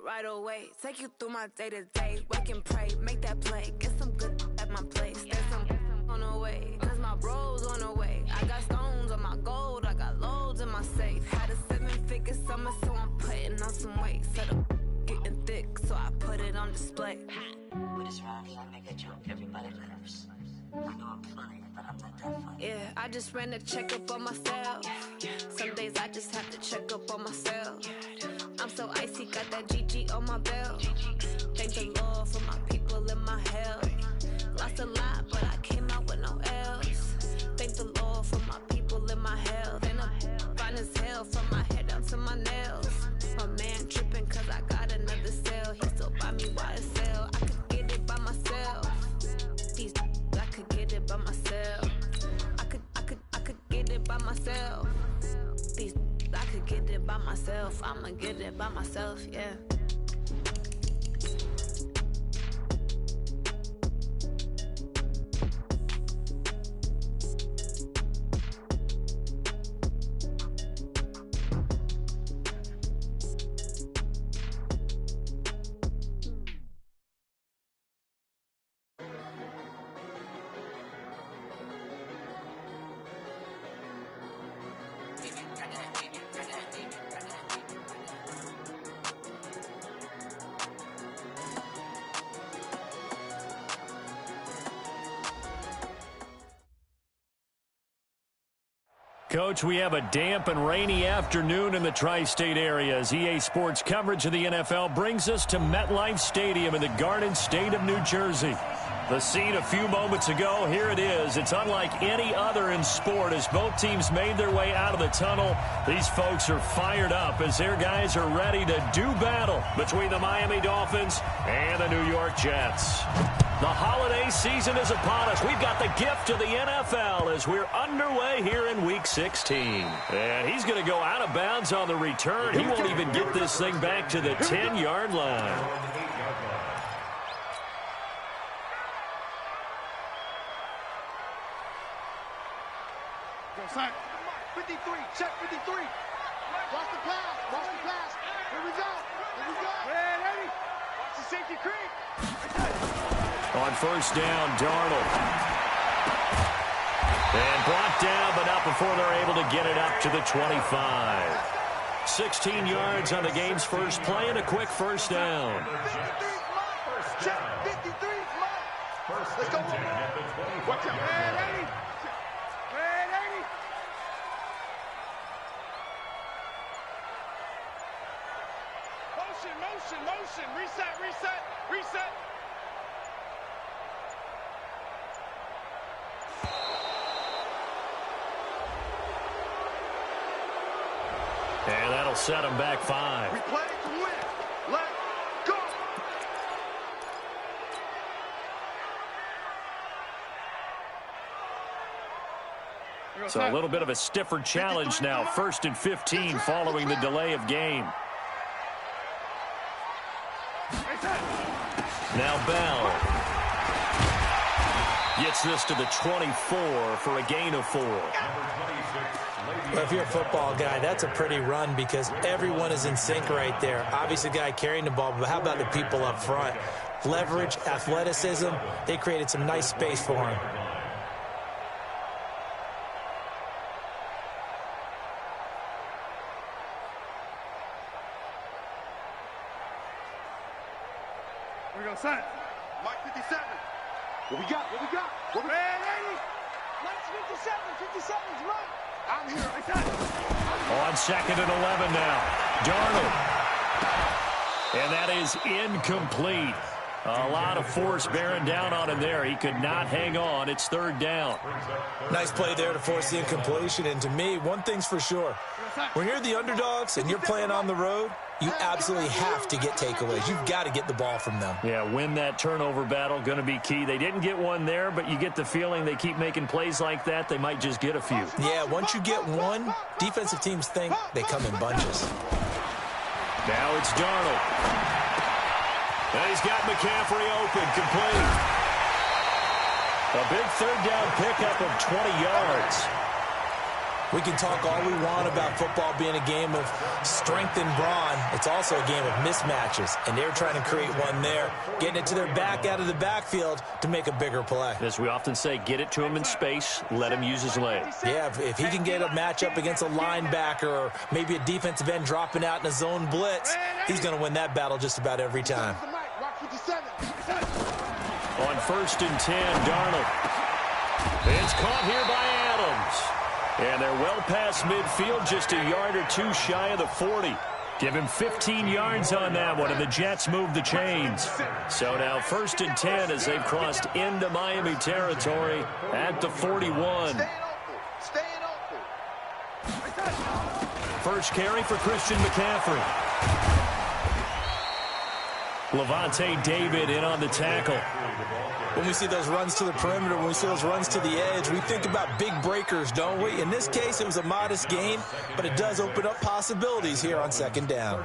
right away. Take you through my day-to-day. Wake and pray, make that play. Get some good at my place. There's some on the way, cause my bro's on the way. I got stones on my gold, I got loads in my safe. Had a 7-figure summer, so I'm putting on some weight. Said I'm getting thick, so I put it on display. With this round here, I make a joke, everybody laughs. I know I'm funny, but I'm not that funny. Yeah, I just ran a checkup on myself. Some days I just have to check up on myself. I'm so icy, got that GG on my belt. Thank the Lord for my people in my health. Lost a lot, but I came out with no else. Thank the Lord for my people in my health. And I'm fine as hell from my head down to my nails. My man tripping cause I got another cell. He still buy me YSL. I could get it by myself. These I could get it by myself. I could get it by myself. These I could get it by myself. I'ma get it by myself, yeah. Coach, we have a damp and rainy afternoon in the tri-state area as EA Sports coverage of the NFL brings us to MetLife Stadium in the Garden State of New Jersey. The scene a few moments ago, here it is. It's unlike any other in sport as both teams made their way out of the tunnel. These folks are fired up as their guys are ready to do battle between the Miami Dolphins and the New York Jets. The holiday season is upon us. We've got the gift of the NFL as we're underway here in Week 16. And he's going to go out of bounds on the return. He won't even get this thing back to the 10-yard line. Go, 53, check 53. Watch the pass, watch the pass. Here we go, here we go. Ready? Watch the safety creep. On first down, Darnold. And brought down, but not before they're able to get it up to the 25. 16 yards on the game's first play and a quick first down. 53's mine. Check 53's mine. Let's go. Watch out. Ready? Ready? Motion, motion, motion. Reset, reset, reset. And that'll set him back 5. We play to win. Let's go. So a little bit of a stiffer challenge now. 1st and 15 following the delay of game. Now Bell gets this to the 24 for a gain of 4. Well, if you're a football guy, that's a pretty run because everyone is in sync right there. Obviously, the guy carrying the ball, but how about the people up front? Leverage, athleticism, they created some nice space for him. Here we go, son. Mike 57. What we got? What we got? What we ready? Mike's 57. 57's Mike. I'm here. I got it. On 2nd and 11 now. Darnold. And that is incomplete. A lot of force bearing down on him there. He could not hang on. It's 3rd down. Nice play there to force the incompletion. And to me, one thing's for sure. When you're the underdogs and you're playing on the road, you absolutely have to get takeaways. You've got to get the ball from them. Yeah, win that turnover battle, going to be key. They didn't get one there, but you get the feeling they keep making plays like that, they might just get a few. Yeah, once you get one, defensive teams think they come in bunches. Now it's Darnold. And he's got McCaffrey open, complete. A big 3rd down pickup of 20 yards. We can talk all we want about football being a game of strength and brawn. It's also a game of mismatches, and they're trying to create one there, getting it to their back out of the backfield to make a bigger play. As we often say, get it to him in space, let him use his legs. Yeah, if he can get a matchup against a linebacker or maybe a defensive end dropping out in a zone blitz, he's going to win that battle just about every time. On 1st and 10, Darnold. It's caught here by Adams. And they're well past midfield, just a yard or two shy of the 40. Give him 15 yards on that one, and the Jets move the chains. So now 1st and 10 as they've crossed into Miami territory at the 41. First carry for Christian McCaffrey. Levante David in on the tackle. When we see those runs to the perimeter, when we see those runs to the edge, we think about big breakers, don't we? In this case, it was a modest gain, but it does open up possibilities here on 2nd down.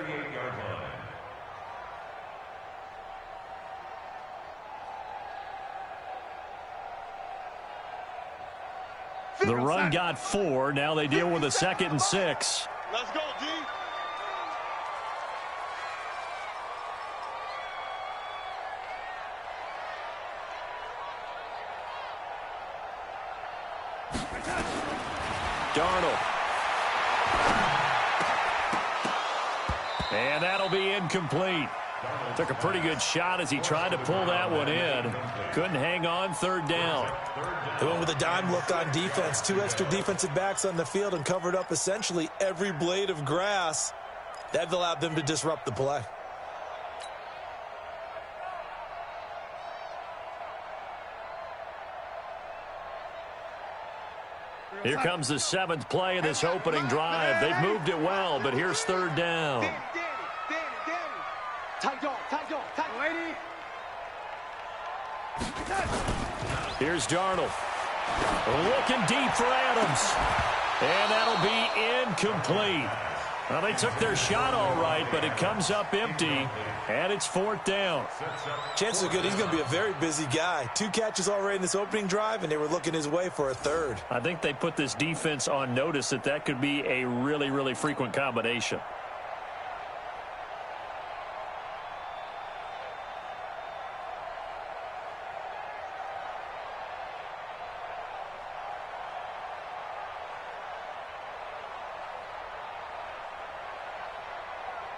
The run got 4. Now they deal with a 2nd and 6. Let's go, D. Darnold. And that'll be incomplete. Took a pretty good shot as he tried to pull that one in. Couldn't hang on 3rd down. They went with a dime look on defense. 2 extra defensive backs on the field and covered up essentially every blade of grass. That allowed them to disrupt the play. Here comes the 7th play of this opening drive. They've moved it well, but here's 3rd down. Danny. Tight dog. Lady. Here's Darnold. Looking deep for Adams. And that'll be incomplete. Well, they took their shot all right, but it comes up empty, and it's 4th down. Chances are good he's going to be a very busy guy. 2 catches already in this opening drive, and they were looking his way for a 3rd. I think they put this defense on notice that could be a really, really frequent combination.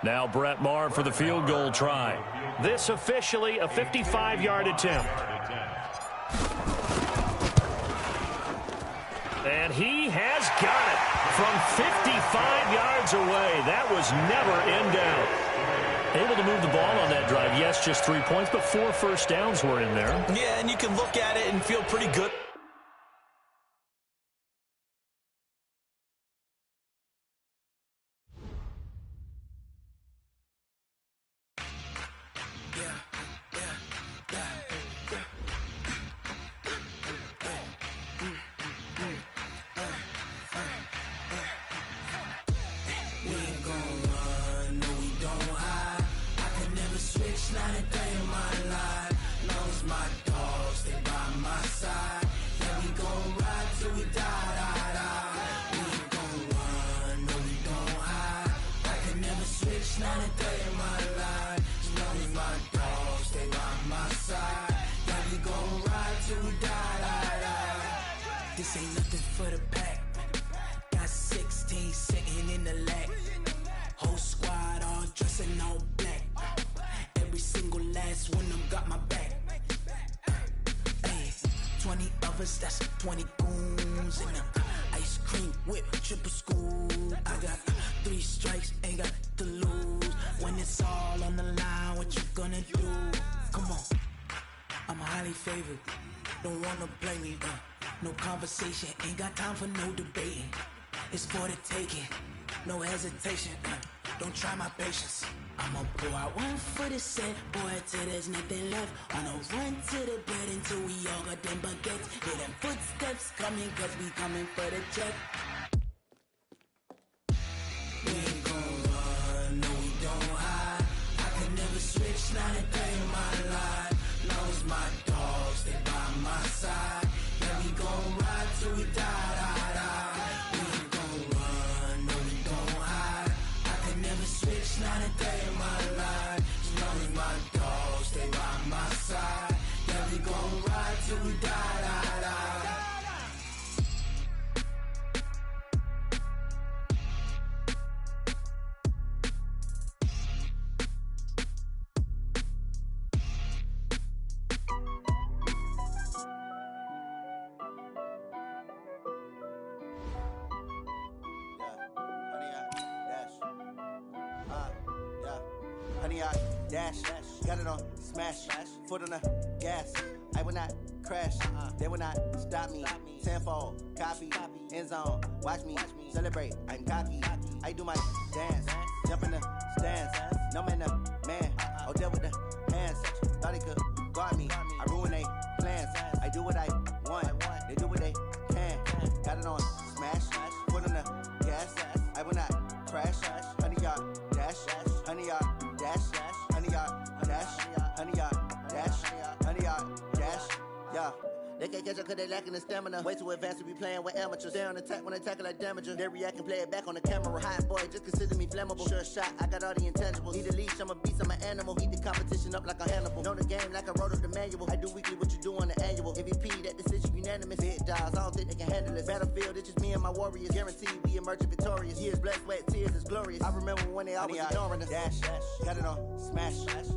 Now Brett Maher for the field goal try. This officially a 55-yard attempt. And he has got it from 55 yards away. That was never in doubt. Able to move the ball on that drive. Yes, just 3 points, but 4 first downs were in there. Yeah, and you can look at it and feel pretty good. This ain't nothing for the pack. Got 16 sitting in the lap. Whole squad all dressing all black. Every single last one of them got my back. Hey, 20 of us, that's 20 goons in them. Ice cream whip, triple scoop. I got 3 strikes, ain't got to lose. When it's all on the line, what you gonna do? Come on, I'm highly favored. Don't wanna play me, no conversation, ain't got time for no debating. It's for the taking, no hesitation. Don't try my patience. I'ma pour out one for the set, boy, till there's nothing left. On a run to the bed until we all got them baguettes. Hear them footsteps coming, cause we coming for the check. We ain't gon' run, no we don't hide. I can never switch, not a day in my life. Long as my dogs, they by my side. Yeah, we gon' ride till we die, die, die. We ain't gon' 100-yard dash. Got it on smash. Foot on the gas. I will not crash. They will not stop me. Tenfold, copy, end zone. Watch me celebrate. I'm cocky. I do my dance. Jump in the stands. No man, the man. Oh, there with the hands. Thought he could guard me. I ruin they plans. I do what I want. They do what they can. Got it on smash. Foot on the gas. I will not crash. 100-yard dash. 100-yard dash. 100-yard dash. 100-yard dash. 100-yard dash. Yeah. They can't catch up cause they lacking the stamina. Way too advanced to be playing with amateurs. They on attack when they tackle like damager. They react and play it back on the camera. Hot boy, just consider me flammable. Sure shot, I got all the intangibles. Need a leash, I'm a beast, I'm an animal. Eat the competition up like a Hannibal. Know the game like I wrote up the manual. I do weekly what you do on the annual. MVP, that decision unanimous. Big dogs, I don't think they can handle it. Battlefield, it's just me and my warriors. Guaranteed we emerge victorious. Years, blood, sweat, tears, it's glorious. I remember when they always ignoring us. Dash, got it on smash.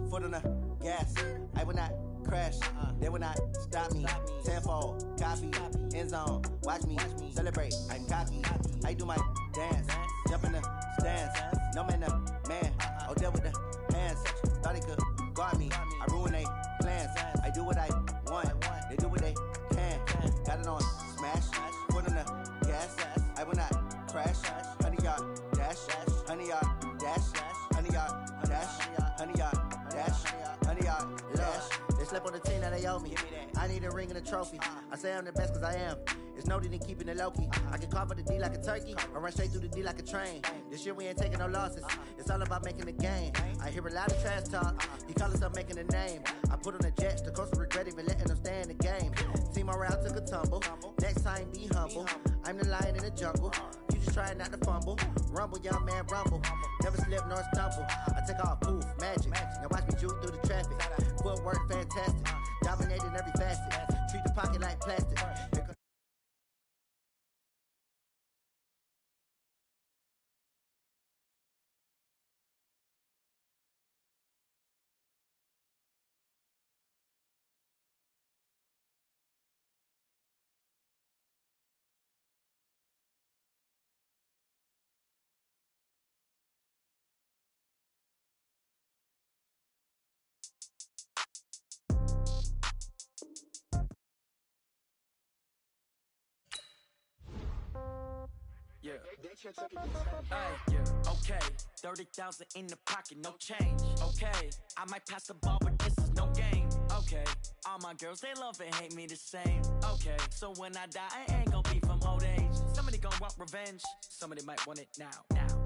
Foot on the gas. I will not crash. They will not stop me. Tenfold, copy, end zone. Watch me celebrate. I'm cocky. I do my dance. Jump in the stands. No man, the man. Oh, there with the hands. Thought he could guard me. I ruin they plans. I do what I want. They do what they can. Got it on smash. Foot on the gas. I will not crash. 100-yard dash. 100-yard dash. 100-yard dash. 100-yard dash. 100-yard dash. They slept on the team that they owe me. I need a ring and a trophy. I say I'm the best cause I am. It's noted in keeping it low-key. I can carve up the D like a turkey or run straight through the D like a train. This year we ain't taking no losses. It's all about making the game. I hear a lot of trash talk. He call himself making a name. I put on the Jets. The coach will regret even letting them stay in the game. Team morale took a tumble. Next time be humble. I'm the lion in the jungle. You just try not to fumble. Rumble, young man, rumble. Never slip nor stumble. I take off, poof, magic. Now watch me juke through the traffic. Footwork fantastic. Dominating every facet. Treat the pocket like plastic. Yeah. Yeah. Okay. 30,000 in the pocket, no change. Okay. I might pass the ball, but this is no game. Okay. All my girls, they love and hate me the same. Okay. So when I die, I ain't gonna be from old age. Somebody gonna want revenge. Somebody might want it now.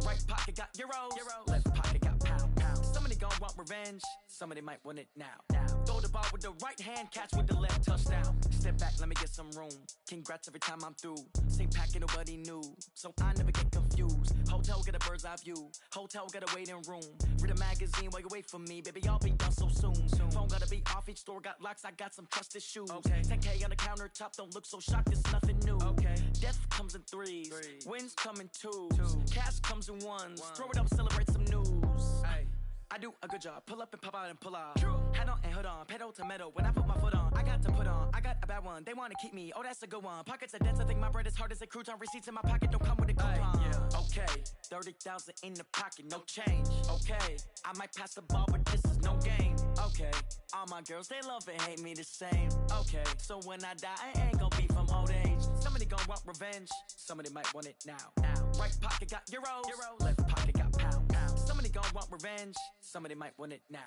Right pocket got euros. Left pocket got pound. Somebody gonna want revenge. Somebody might want it now. Throw the ball with the right hand, catch with the left, touchdown. Step back, let me get some room. Congrats every time I'm through. Same packet, nobody knew. So I never get confused. Hotel get a bird's eye view. Hotel get a waiting room. Read a magazine while you wait for me. Baby, I'll be done so soon. Phone gotta be off, each store got locks. I got some trusted shoes. Okay. 10K on the countertop, don't look so shocked, it's nothing new. Okay. Death comes in threes. Wins come in twos. Cash comes in ones. Throw it up, celebrate some news. Ay. I do a good job. Pull up and pop out and pull out. Hat on and hood on. Pedal to metal. When I put my foot on, I got to put on. I got a bad one. They want to keep me. Oh, that's a good one. Pockets are dense. I think my bread is hard as a crouton. Receipts in my pocket don't come with a coupon. Yeah. Okay. 30,000 in the pocket. No change. Okay. I might pass the ball, but this is no game. Okay. All my girls, they love and hate me the same. Okay. So when I die, I ain't gonna be from old age. Somebody gonna want revenge. Somebody might want it now. Right pocket got euros. Left pocket got pound. Somebody gonna want revenge. Somebody might want it now.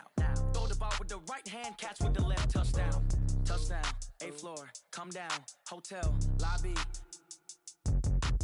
Throw the ball with the right hand, catch with the left, touchdown. Touchdown, 8th floor, come down, hotel, lobby.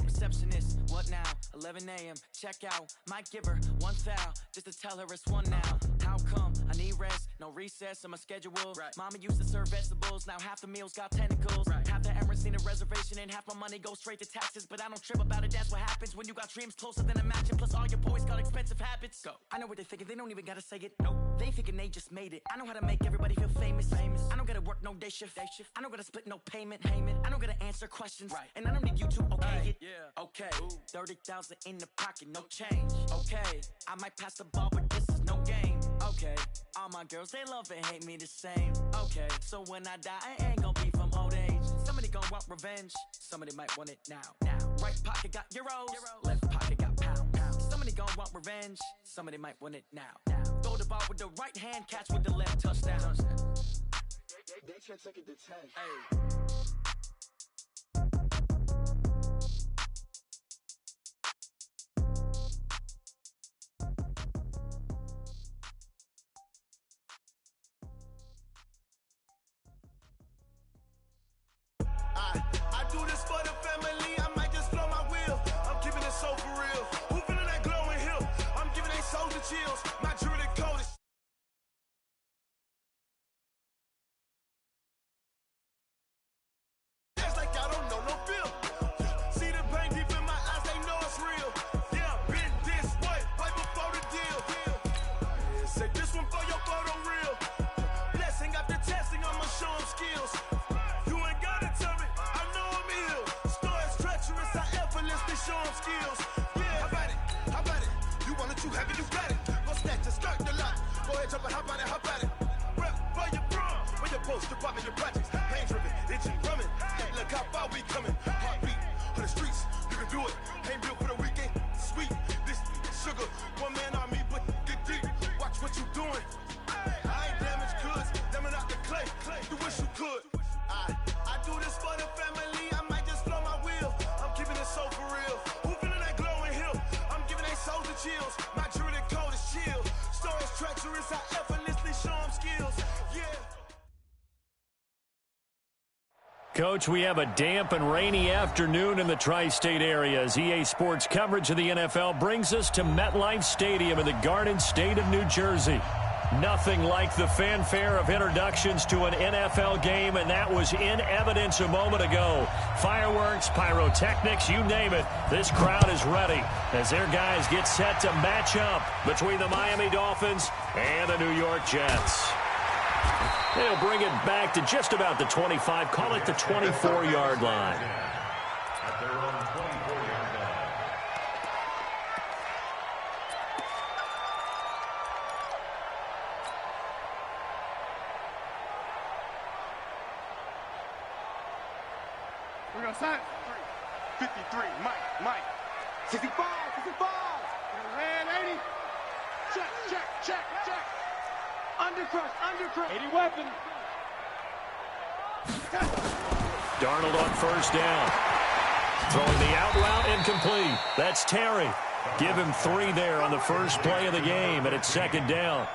Receptionist, what now? 11 a.m., check out. Might give her one foul, just to tell her it's one now. How come? I need rest, no recess in my schedule. Right. Mama used to serve vegetables, now half the meals got tentacles. Right. Half the Emirates need a reservation and half my money goes straight to taxes. But I don't trip about it, that's what happens when you got dreams closer than a matching. Plus all your boys got expensive habits. Go. I know what they're thinking, they don't even gotta say it. Nope. They thinking they just made it. I know how to make everybody feel famous. I don't gotta work no day shift. I don't gotta split no payment. I don't gotta answer questions. Right. And I don't need you to okay it. Yeah. Okay. 30,000 in the pocket, no change. Okay. I might pass the ball, but this is no game. Okay. All my girls, they love and hate me the same. Okay. So when I die, I ain't gonna be from old age. Somebody gonna want revenge. Somebody might want it now. Right pocket got euros. Left pocket got pound. Somebody gonna want revenge. Somebody might want it now. Throw the ball out with the right hand, catch with the left, touchdown. They can't take it to 10. Hey. I do this for the family, I might just blow my wheel. I'm keeping it so for real. Who feeling that glowing hill? I'm giving they soldier chills. My jewelry code is it's like I don't know no feel. See the pain deep in my eyes, they know it's real. Yeah, been this way, right before the deal. Yeah, say this one for your photo real. Blessing after testing, I'ma show them skills. You ain't gotta tell me, I know I'm ill. Stories treacherous, I effortlessly show them skills. Yeah, how about it? How about it? You want it, you have it, you got it. Go snatch and skirt the lot. Go ahead, jump it, how about it? How about it? Rep for your bro, when your post, you're popping your projects. Pain driven, itching, drumming. Look how far we coming. Heartbeat for the streets, you can do it. Ain't built for the weekend. Sweet, this sugar, one man army, but get deep. Watch what you doing. I ain't damaged goods, them out the clay. You wish you could. I do this for the family, I might just blow my wheel. I'm keeping it so for real. Who feeling that glowing hill? I'm giving they soldier chills. My jewelry code is chill. Stories treacherous, I effortlessly show them skills. Yeah. Coach, we have a damp and rainy afternoon in the tri-state area as EA Sports coverage of the NFL brings us to MetLife Stadium in the Garden State of New Jersey. Nothing like the fanfare of introductions to an NFL game, and that was in evidence a moment ago. Fireworks, pyrotechnics, you name it, this crowd is ready as their guys get set to match up between the Miami Dolphins and the New York Jets. They'll bring it back to just about the 25, call it the 24-yard line. At their own 24-yard line. We're going to sign 53, Mike. 65. Red 80. Check. Undercrush. 80 weapon. Darnold on first down. Throwing the out route incomplete. That's Terry. Give him 3 there on the first play of the game, and it's second down.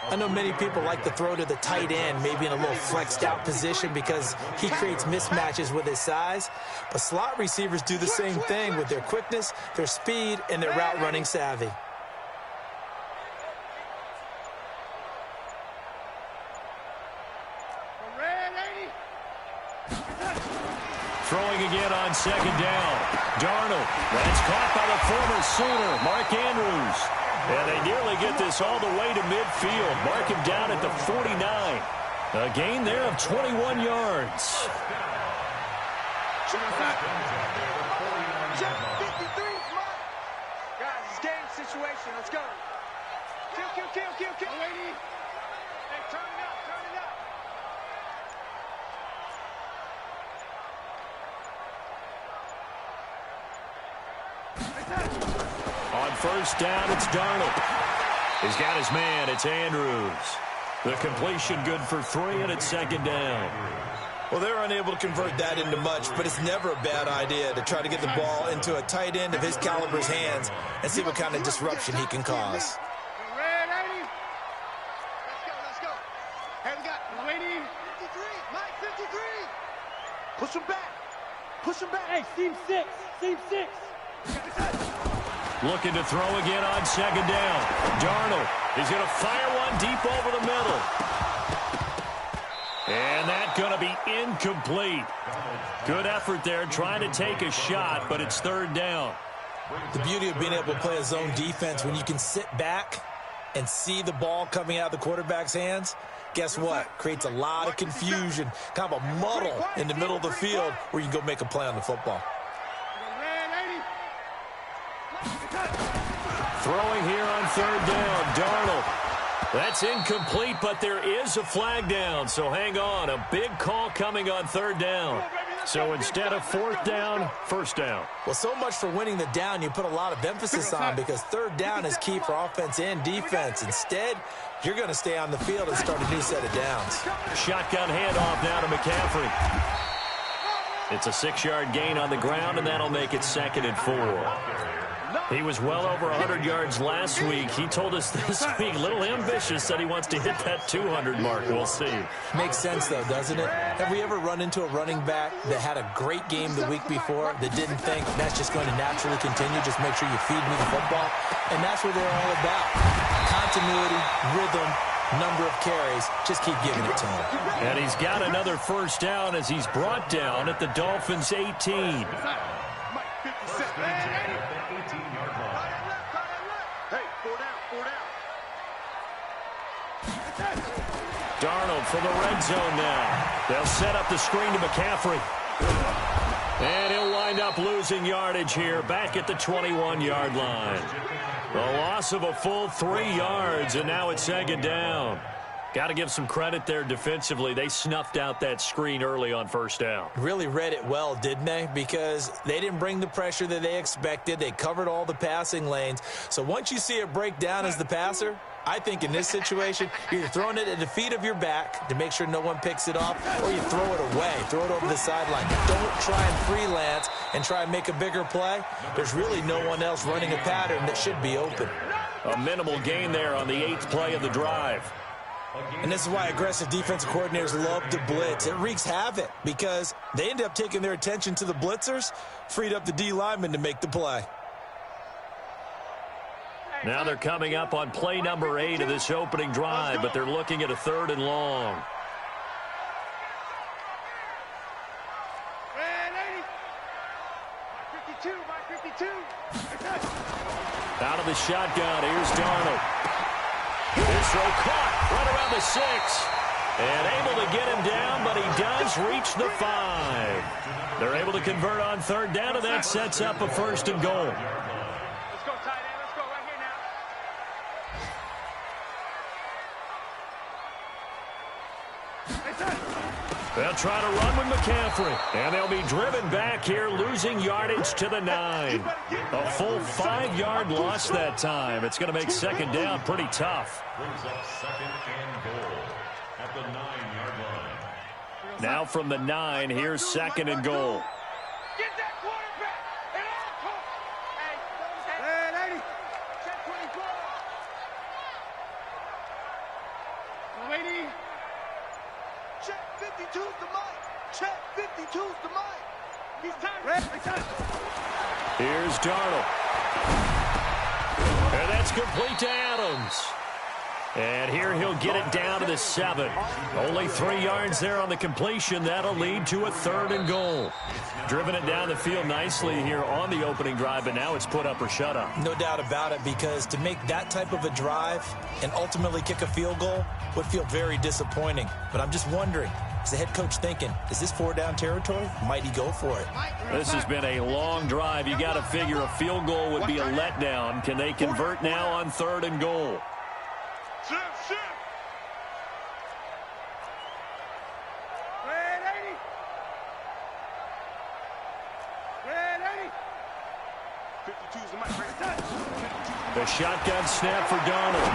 I know many people like to throw to the tight end, maybe in a little flexed out position because he creates mismatches with his size. But slot receivers do the same thing with their quickness, their speed, and their route running savvy. Throwing again on second down. Darnold. That's caught by the former Sooner, Mark Andrews. And they nearly get this all the way to midfield. Mark him down at the 49. A gain there of 21 yards. Check 53, Mike. Guys, it's game situation. Let's go. Kill. Lady. Hey, turn it up. On first down, it's Darnold. He's got his man. It's Andrews. The completion good for 3, and it's second down. Well, they're unable to convert that into much, but it's never a bad idea to try to get the ball into a tight end of his caliber's hands and see what kind of disruption he can cause. Red 80. Let's go. Hey, we got Lady 53. Mike 53. Push him back. Hey, seam 6. Looking to throw again on second down. Darnold is going to fire one deep over the middle. And that's going to be incomplete. Good effort there trying to take a shot, but it's third down. The beauty of being able to play a zone defense when you can sit back and see the ball coming out of the quarterback's hands, guess what? Creates a lot of confusion, kind of a muddle in the middle of the field where you can go make a play on the football. Throwing here on third down, Darnold. That's incomplete, but there is a flag down, so hang on. A big call coming on third down. So instead of fourth down, first down. Well, so much for winning the down you put a lot of emphasis on, because third down is key for offense and defense. Instead, you're going to stay on the field and start a new set of downs. Shotgun handoff now to McCaffrey. It's a 6-yard gain on the ground, and that'll make it 2nd and 4. He was well over 100 yards last week. He told us this week, a little ambitious, said he wants to hit that 200 mark. We'll see. Makes sense, though, doesn't it? Have we ever run into a running back that had a great game the week before that didn't think that's just going to naturally continue? Just make sure you feed me the football. And that's what they're all about. Continuity, rhythm, number of carries. Just keep giving it to him. And he's got another first down as he's brought down at the Dolphins' 18. Darnold for the red zone now. They'll set up the screen to McCaffrey. And he'll wind up losing yardage here back at the 21-yard line. The loss of a full 3 yards, and now it's 2nd down. Got to give some credit there defensively. They snuffed out that screen early on first down. Really read it well, didn't they? Because they didn't bring the pressure that they expected. They covered all the passing lanes. So once you see it break down as the passer, I think in this situation, you're throwing it at the feet of your back to make sure no one picks it off, or you throw it away, throw it over the sideline. Don't try and freelance and try and make a bigger play. There's really no one else running a pattern that should be open. A minimal gain there on the 8th play of the drive. And this is why aggressive defensive coordinators love to blitz. It wreaks havoc because they end up taking their attention to the blitzers, freed up the D lineman to make the play. Now they're coming up on play number 8 of this opening drive, but they're looking at a 3rd and long. Out of the shotgun, here's Darnold. This throw caught right around the 6. And able to get him down, but he does reach the 5. They're able to convert on 3rd down, and that sets up a 1st and goal. They'll try to run with McCaffrey, and they'll be driven back here, losing yardage to the 9. A full 5-yard loss that time. It's going to make 2nd down pretty tough. Brings up 2nd and goal at the 9-yard line. Now from the 9, here's 2nd and goal. Get that quarterback! And Hey, lady! Check 24! Lady! Check 52's the mic! Check 52's the mic! He's time! Here's Darnold. And that's complete to Adams. And here he'll get it down to the 7. Only 3 yards there on the completion. That'll lead to a 3rd and goal. Driven it down the field nicely here on the opening drive, but now it's put up or shut up. No doubt about it, because to make that type of a drive and ultimately kick a field goal would feel very disappointing. But I'm just wondering, is the head coach thinking, is this 4-down territory? Might he go for it? This has been a long drive. You got to figure a field goal would be a letdown. Can they convert now on 3rd and goal? Shift! Red 80! 52's the mic. The shotgun snap for Darnold.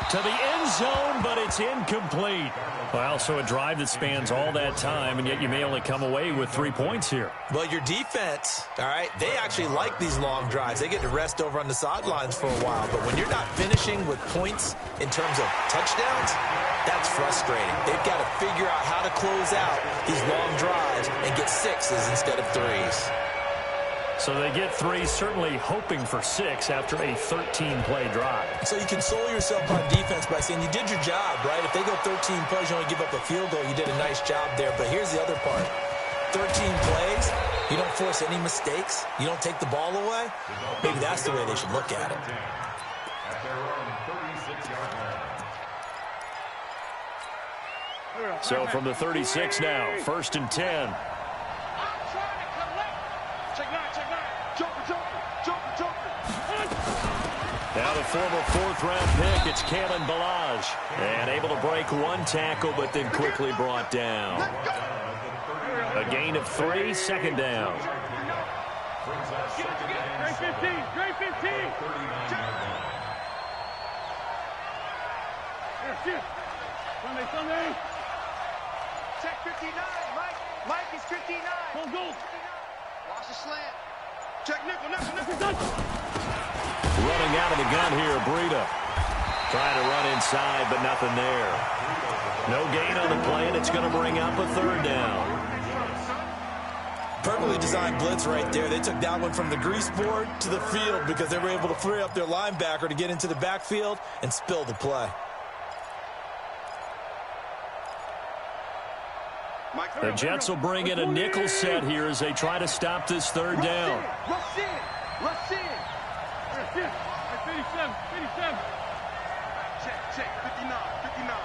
To the end zone, but it's incomplete. Well, so a drive that spans all that time, and yet you may only come away with 3 points here. Well, your defense, all right, they actually like these long drives. They get to rest over on the sidelines for a while. But when you're not finishing with points in terms of touchdowns, that's frustrating. They've got to figure out how to close out these long drives and get 6s instead of 3s. So they get 3, certainly hoping for 6 after a 13-play drive. So you console yourself on defense by saying you did your job, right? If they go 13 plays, you only give up a field goal, you did a nice job there. But here's the other part. 13 plays, you don't force any mistakes, you don't take the ball away. Maybe that's the way they should look at it. At their own 36-yard line. So from the 36 now, 1st and 10. Now the former 4th-round pick, it's Kalen Ballage. And able to break 1 tackle, but then quickly brought down. A gain of 3, second down. Straight 15, straight 15. Sunday. Check 59, Mike. Mike is 59. Go. Watch the slant. Check nickel. Running out of the gun here, Breida. Trying to run inside, but nothing there. No gain on the play, and it's going to bring up a third down. Perfectly designed blitz right there. They took that one from the grease board to the field because they were able to free up their linebacker to get into the backfield and spill the play. The Jets will bring in a nickel set here as they try to stop this third down. Let's see it. 57. Check 59.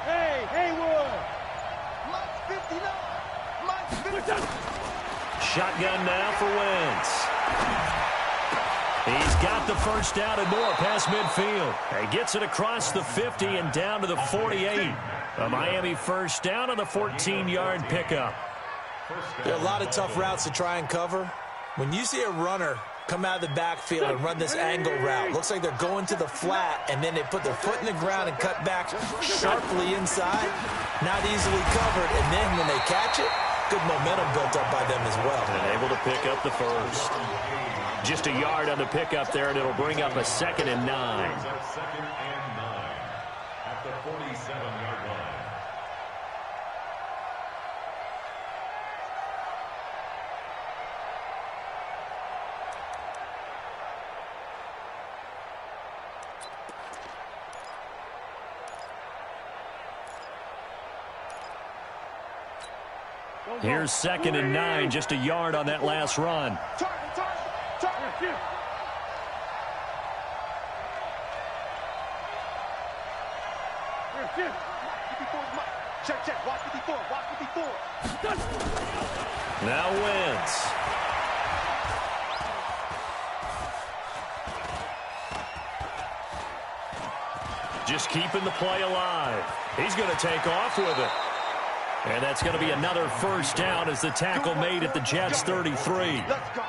Hey, Haywood. Mike's 59. Mike's 59. Shotgun now for Wentz. He's got the first down and more past midfield. He gets it across the 50 and down to the 48. A Miami first down on the 14-yard pickup. There are a lot of tough routes to try and cover. When you see a runner come out of the backfield and run this angle route, looks like they're going to the flat, and then they put their foot in the ground and cut back sharply inside. Not easily covered, and then when they catch it, good momentum built up by them as well. And able to pick up the first. Just a yard on the pickup there, and it'll bring up a 2nd and 9. Second and 9 at the 47-yard line. Here's 2nd and 9, just a yard on that last run. Target. Check. Watch 54. Now Wentz. Just keeping the play alive. He's going to take off with it. And that's going to be another first down as the tackle made at the Jets' 33.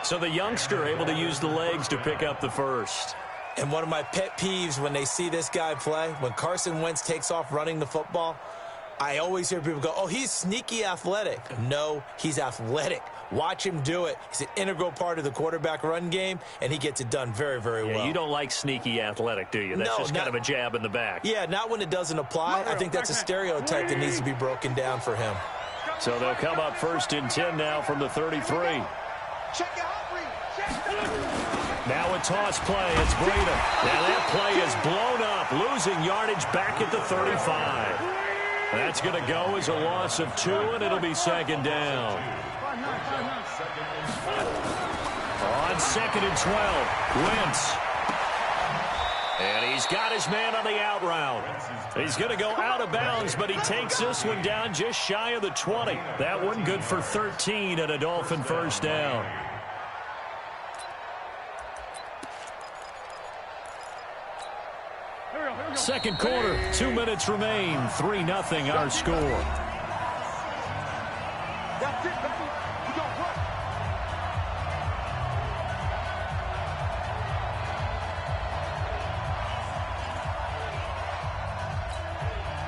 So the youngster able to use the legs to pick up the first. And one of my pet peeves when they see this guy play, when Carson Wentz takes off running the football, I always hear people go, oh, he's sneaky athletic. No, he's athletic. Watch him do it. He's an integral part of the quarterback run game, and he gets it done very, very well. You don't like sneaky athletic, do you? That's just kind of a jab in the back. Yeah, not when it doesn't apply. I think that's a stereotype that needs to be broken down for him. So they'll come up 1st and 10 now from the 33. Now a toss play. It's Breida. Now that play is blown up, losing yardage back at the 35. That's going to go as a loss of 2, and it'll be 2nd down. On 2nd and 12, Wentz. And he's got his man on the out route. He's going to go out of bounds, but he takes this one down just shy of the 20. That one good for 13 and a Dolphin first down. Second quarter, 2 minutes remain. 3-0 our score. That's it, baby. We gon' work.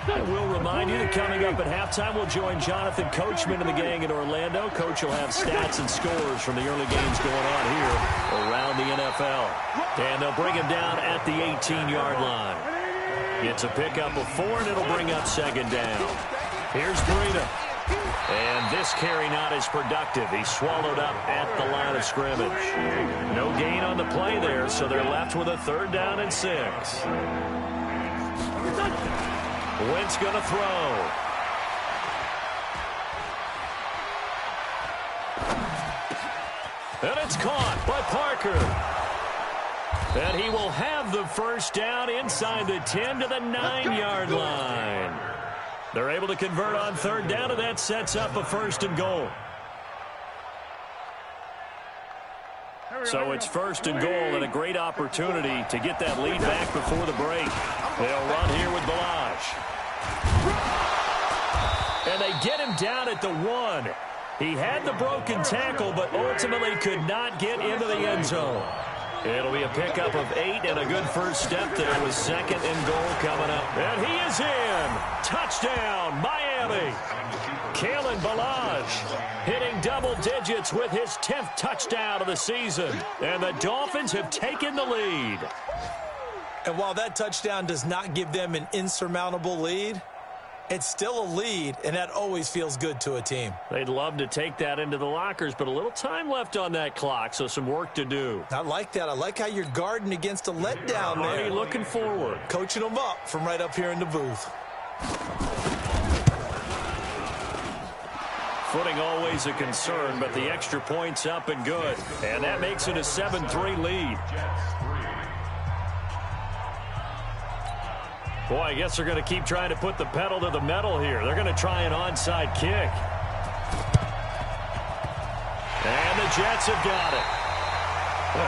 I will remind you that coming up at halftime, we'll join Jonathan Coachman and the gang in Orlando. Coach will have stats and scores from the early games going on here around the NFL. And they'll bring him down at the 18-yard line. It's a pickup of 4, and it'll bring up 2nd down. Here's Breida. And this carry not as productive. He's swallowed up at the line of scrimmage. No gain on the play there, so they're left with a 3rd down and 6. Wentz going to throw. And it's caught by Parker. And he will have the first down inside the 10 to the 9-yard line. They're able to convert on 3rd down, and that sets up a 1st and goal. So it's 1st and goal and a great opportunity to get that lead back before the break. They'll run here with Balaj. And they get him down at the 1. He had the broken tackle, but ultimately could not get into the end zone. It'll be a pickup of 8 and a good first step there with 2nd and goal coming up. And he is in. Touchdown, Miami. Kalen Ballage hitting double digits with his 10th touchdown of the season. And the Dolphins have taken the lead. And while that touchdown does not give them an insurmountable lead, it's still a lead, and that always feels good to a team. They'd love to take that into the lockers, but a little time left on that clock, so some work to do. I like that. I like how you're guarding against a letdown there. Already looking forward. Coaching them up from right up here in the booth. Footing always a concern, but the extra point's up and good. And that makes it a 7-3 lead. Boy, I guess they're going to keep trying to put the pedal to the metal here. They're going to try an onside kick. And the Jets have got it.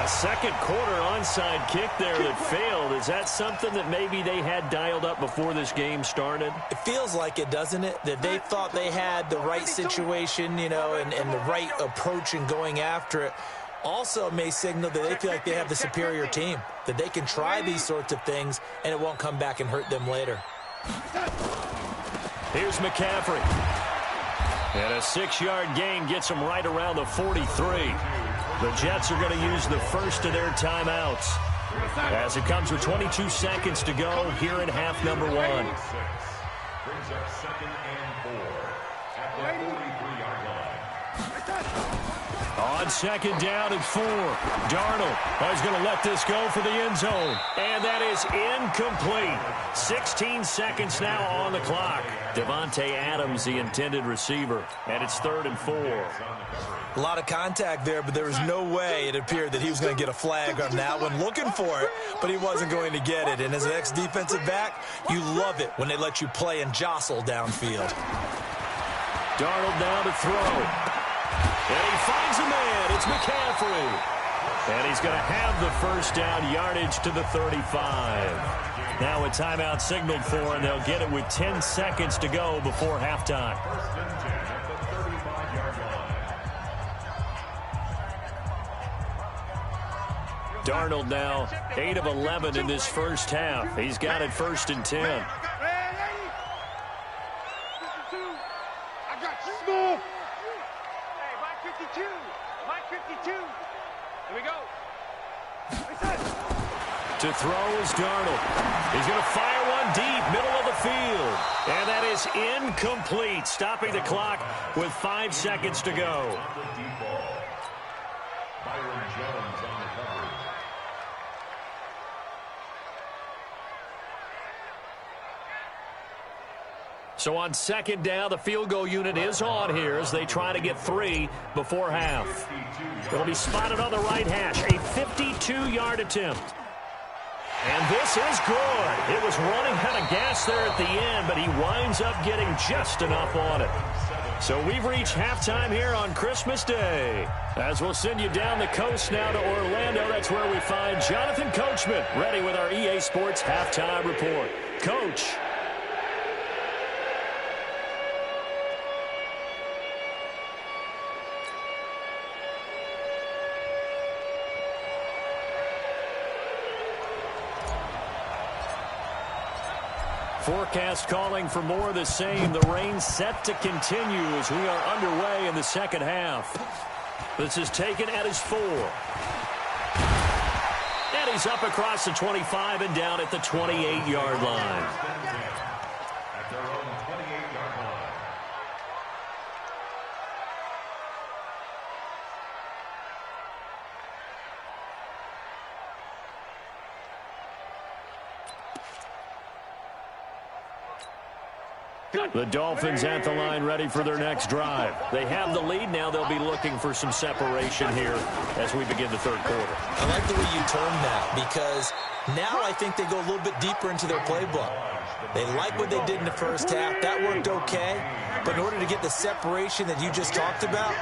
A second quarter onside kick there that failed. Is that something that maybe they had dialed up before this game started? It feels like it, doesn't it? That they thought they had the right situation, you know, and the right approach in going after it. Also may signal that they feel like they have the superior team, that they can try these sorts of things and it won't come back and hurt them later. Here's McCaffrey. And a 6-yard gain gets them right around the 43. The Jets are going to use the first of their timeouts as it comes with 22 seconds to go here in half number 1. Brings up 2nd and 4 at the 43-yard line. On 2nd down and 4, Darnold is going to let this go for the end zone. And that is incomplete. 16 seconds now on the clock. Devontae Adams, the intended receiver. And it's 3rd and 4. A lot of contact there, but there was no way it appeared that he was going to get a flag on that one. Looking for it, but he wasn't going to get it. And as an ex-defensive back, you love it when they let you play and jostle downfield. Darnold now to throw. And he finds a man. It's McCaffrey. And he's going to have the first down, yardage to the 35. Now a timeout signaled for, and they'll get it with 10 seconds to go before halftime. Darnold now 8 of 11 in this first half. He's got it 1st and 10. I got you. Smooth. Hey, Mike 52. Mike 52. Here we go. To throw is Darnold. He's going to fire one deep, middle of the field. And that is incomplete, stopping the clock with 5 seconds to go. Byron Jones on the coverage. So on 2nd down, the field goal unit is on here as they try to get 3 before half. It'll be spotted on the right hash, a 52-yard attempt. And this is good. It was running out of gas there at the end, but he winds up getting just enough on it. So we've reached halftime here on Christmas Day. As we'll send you down the coast now to Orlando, that's where we find Jonathan Coachman, ready with our EA Sports Halftime Report. Coach. Forecast calling for more of the same. The rain set to continue as we are underway in the second half. This is taken at his 4. And he's up across the 25 and down at the 28-yard line. At their own 28-yard line. The Dolphins at the line ready for their next drive. They have the lead now. They'll be looking for some separation here as we begin the third quarter. I like the way you term that because now I think they go a little bit deeper into their playbook. They like what they did in the first half. That worked okay. But in order to get the separation that you just talked about,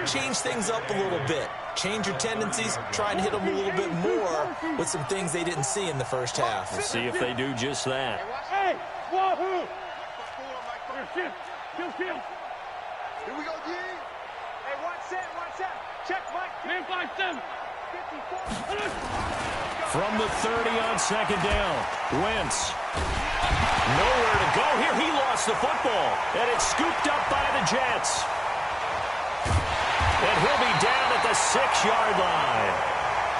change things up a little bit. Change your tendencies. Try and hit them a little bit more with some things they didn't see in the first half. We'll see if they do just that. Hey, wahoo! Here we go, D. Watch that. Check, Mike. Man, 5-7. 54. From the 30 on second down. Wentz. Nowhere to go here. He lost the football. And it's scooped up by the Jets. And he'll be down at the 6-yard line.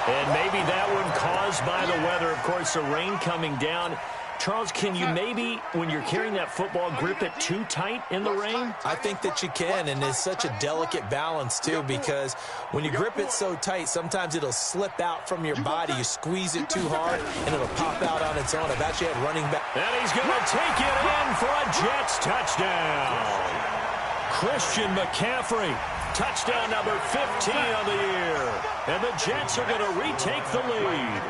And maybe that one caused by the weather. Of course, the rain coming down. Charles, can you maybe, when you're carrying that football, grip it too tight in the rain? I think that you can, and it's such a delicate balance, too, because when you grip it so tight, sometimes it'll slip out from your body. You squeeze it too hard, and it'll pop out on its own. I've actually had running back. And he's going to take it in for a Jets touchdown. Christian McCaffrey, touchdown number 15 on the year. And the Jets are going to retake the lead.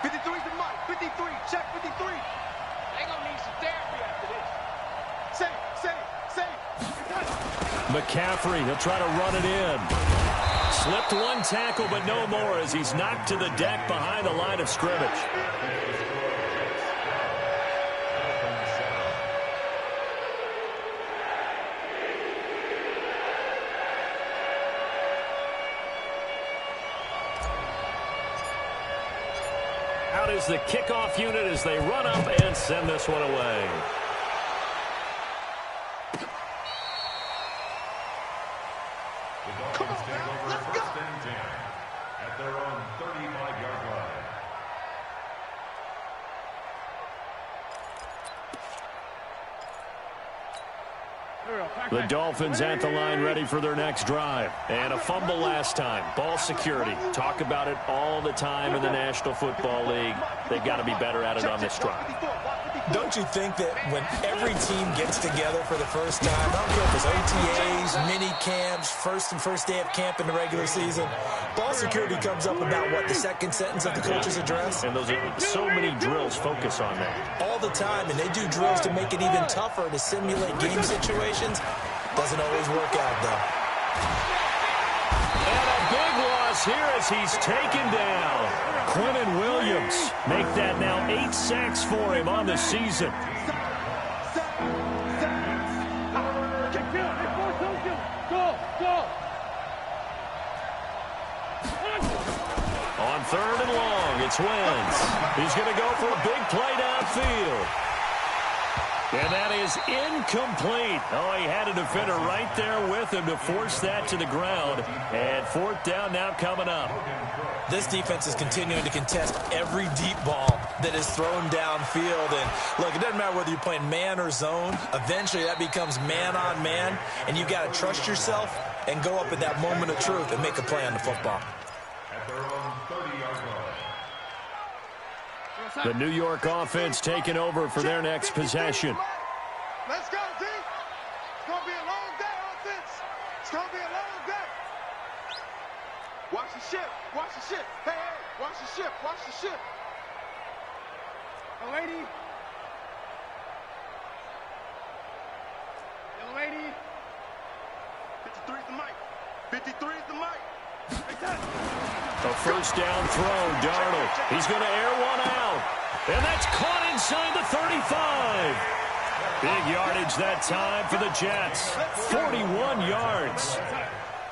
53's the Mike. 53. Check 53. They gonna need some therapy after this. Say. McCaffrey, he'll try to run it in. Slipped one tackle, but no more as he's knocked to the deck behind the line of scrimmage. Out is the kickoff unit as they run up and send this one away. The Dolphins take over first and 10 at their own 35-yard line. The Dolphins at the line ready for their next drive. And a fumble last time. Ball security. Talk about it all the time in the National Football League. They've got to be better at it on this drive. Don't you think that when every team gets together for the first time, I don't care if it's OTAs, mini camps, first day of camp in the regular season, ball security comes up about, what, the second sentence of the coach's address? And those are so many drills focus on that. All the time, and they do drills to make it even tougher to simulate game situations. Doesn't always work out, though. And a big loss here as he's taken down. Quinnen Williams make that now 8 sacks for him on the season. On 3rd and long, it's Wentz. He's going to go for a big play downfield. And that is incomplete. Oh, he had a defender right there with him to force that to the ground. And 4th down now coming up. This defense is continuing to contest every deep ball that is thrown downfield. And, look, it doesn't matter whether you're playing man or zone. Eventually, that becomes man-on-man. And you've got to trust yourself and go up at that moment of truth and make a play on the football. At their own 30-yard line. The New York offense taking over for their next possession. Let's go, D. It's going to be a long day, offense. It's going to be a long day. Watch the ship. Watch the ship. Hey, watch the ship. Watch the ship. Young lady. Young lady. 53 is the mic. 53 is the mic. A first down throw, Darnold. He's going to air one out. And that's caught inside the 35. Big yardage that time for the Jets. 41 yards.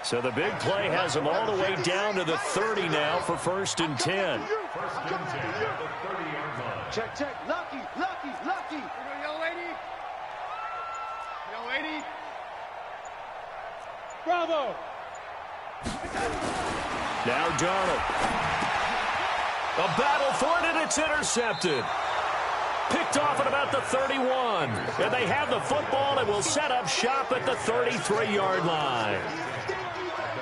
So the big play has them all the way down to the 30 now for 1st and 10. First and 10 at the 30-yard line. Check. Lucky. Young lady. Young lady. Bravo. Now Darnold. A battle for it, and it's intercepted. Picked off at about the 31. And they have the football and will set up shop at the 33-yard line.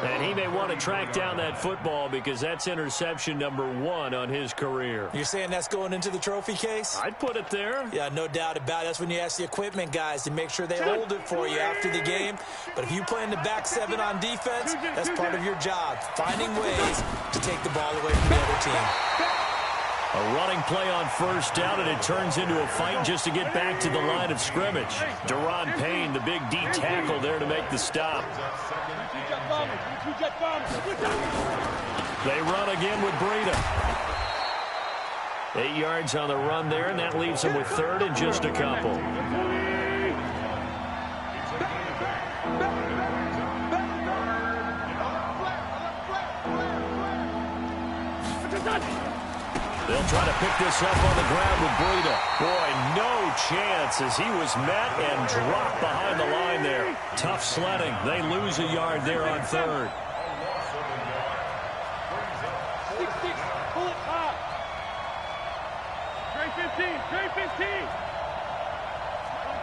And he may want to track down that football because that's interception number 1 on his career. You're saying that's going into the trophy case? I'd put it there. Yeah, no doubt about it. That's when you ask the equipment guys to make sure they hold it for you after the game. But if you play in the back 7 on defense, that's part of your job, finding ways to take the ball away from the other team. A running play on first down, and it turns into a fight just to get back to the line of scrimmage. Daron Payne, the big D tackle there to make the stop. They run again with Breida. 8 yards on the run there, and that leaves them with 3rd and just a couple. They'll try to pick this up on the ground with Breida. Boy, no chance as he was met and dropped behind the line there. Tough sledding. They lose a yard there on third. 6-6, pull it up. Trey 15, Trey 15.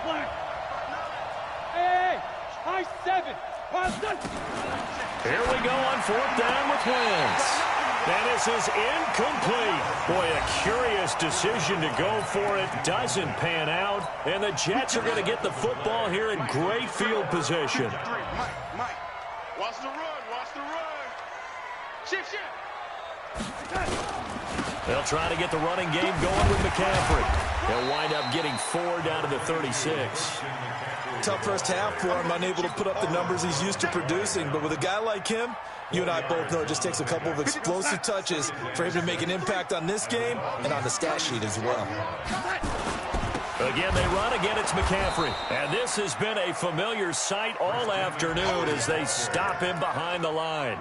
Flag. Hey, high 7. Here we go on fourth down with Wentz. And this is incomplete. Boy, a curious decision to go for it. Doesn't pan out. And the Jets are going to get the football here in great field position. Mike, watch the run, watch the run. Shift. They'll try to get the running game going with McCaffrey. They'll wind up getting 4 down to the 36. Tough first half for him, unable to put up the numbers he's used to producing. But with a guy like him, you and I both know it just takes a couple of explosive touches for him to make an impact on this game and on the stat sheet as well. Again, they run. Again, it's McCaffrey. And this has been a familiar sight all afternoon as they stop him behind the line.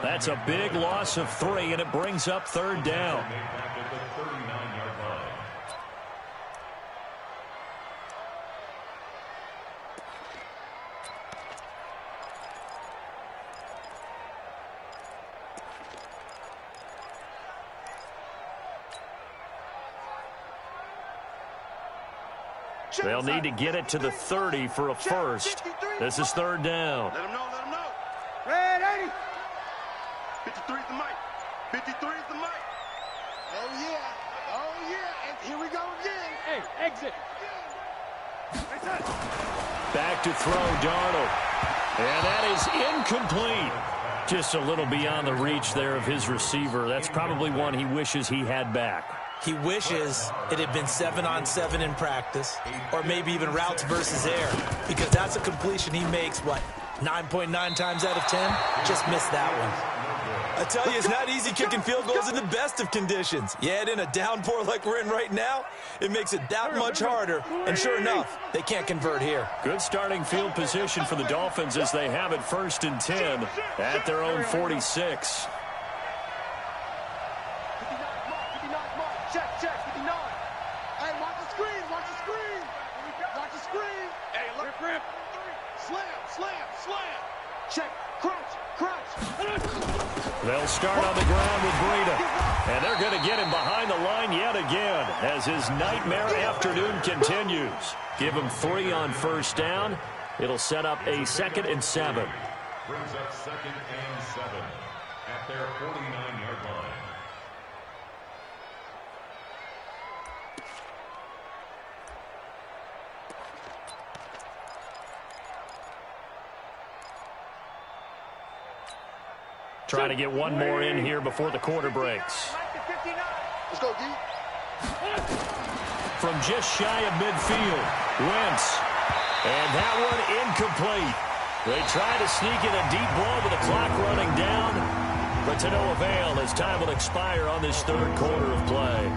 That's a big loss of 3, and it brings up third down. They'll need to get it to the 30 for a first. This is third down. Let him know. Red 80. 53 is the mic. 53 is the mic. Oh, yeah. And here we go again. Hey, exit. Back to throw, Darnold. And that is incomplete. Just a little beyond the reach there of his receiver. That's probably one he wishes he had back. He wishes it had been 7-on-7 in practice, or maybe even routes versus air, because that's a completion he makes, 9.9 times out of 10? Just missed that one. I tell you, it's not easy kicking field goals in the best of conditions. Yet in a downpour like we're in right now, it makes it that much harder. And sure enough, they can't convert here. Good starting field position for the Dolphins as they have it 1st and 10 at their own 46. Check, 59. Hey, watch the screen. Watch the screen. Hey, look. Rip. Slam. Check, crunch. They'll start on the ground with Breida. And they're going to get him behind the line yet again as his nightmare afternoon continues. Give him 3 on first down. It'll set up a 2nd and 7. Brings up 2nd and 7 at their 49-yard line. Trying to get one more in here before the quarter breaks. Let's go, D. From just shy of midfield, Wentz. And that one incomplete. They try to sneak in a deep ball with the clock running down, but to no avail as time will expire on this 3rd quarter of play.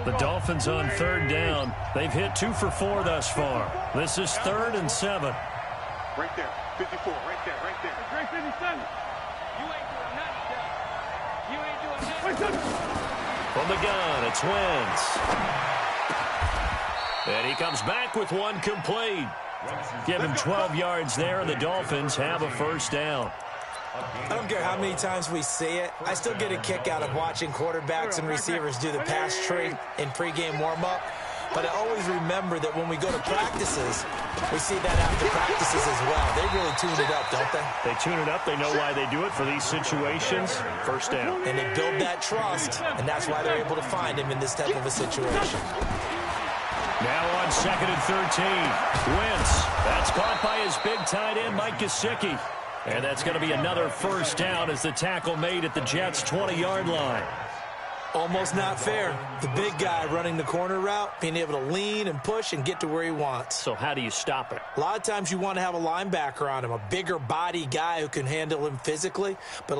The Dolphins on 3rd down. They've hit 2 for 4 thus far. This is 3rd and 7. Right there. 54. Right there. Great 57. You ain't doing nothing. From the gun, it's Wentz. And he comes back with one complete. Give him 12 yards there, and the Dolphins have a first down. I don't care how many times we see it. I still get a kick out of watching quarterbacks and receivers do the pass tree in pregame warm-up. But I always remember that when we go to practices, we see that after practices as well. They really tune it up, don't they? They tune it up. They know why they do it for these situations. First down. And they build that trust, and that's why they're able to find him in this type of a situation. Now on 2nd and 13. Wentz. That's caught by his big tight end, Mike Gesicki. And that's going to be another first down as the tackle made at the Jets' 20-yard line. Almost not fair. The big guy running the corner route, being able to lean and push and get to where he wants. So how do you stop it? A lot of times you want to have a linebacker on him, a bigger body guy who can handle him physically. But a lot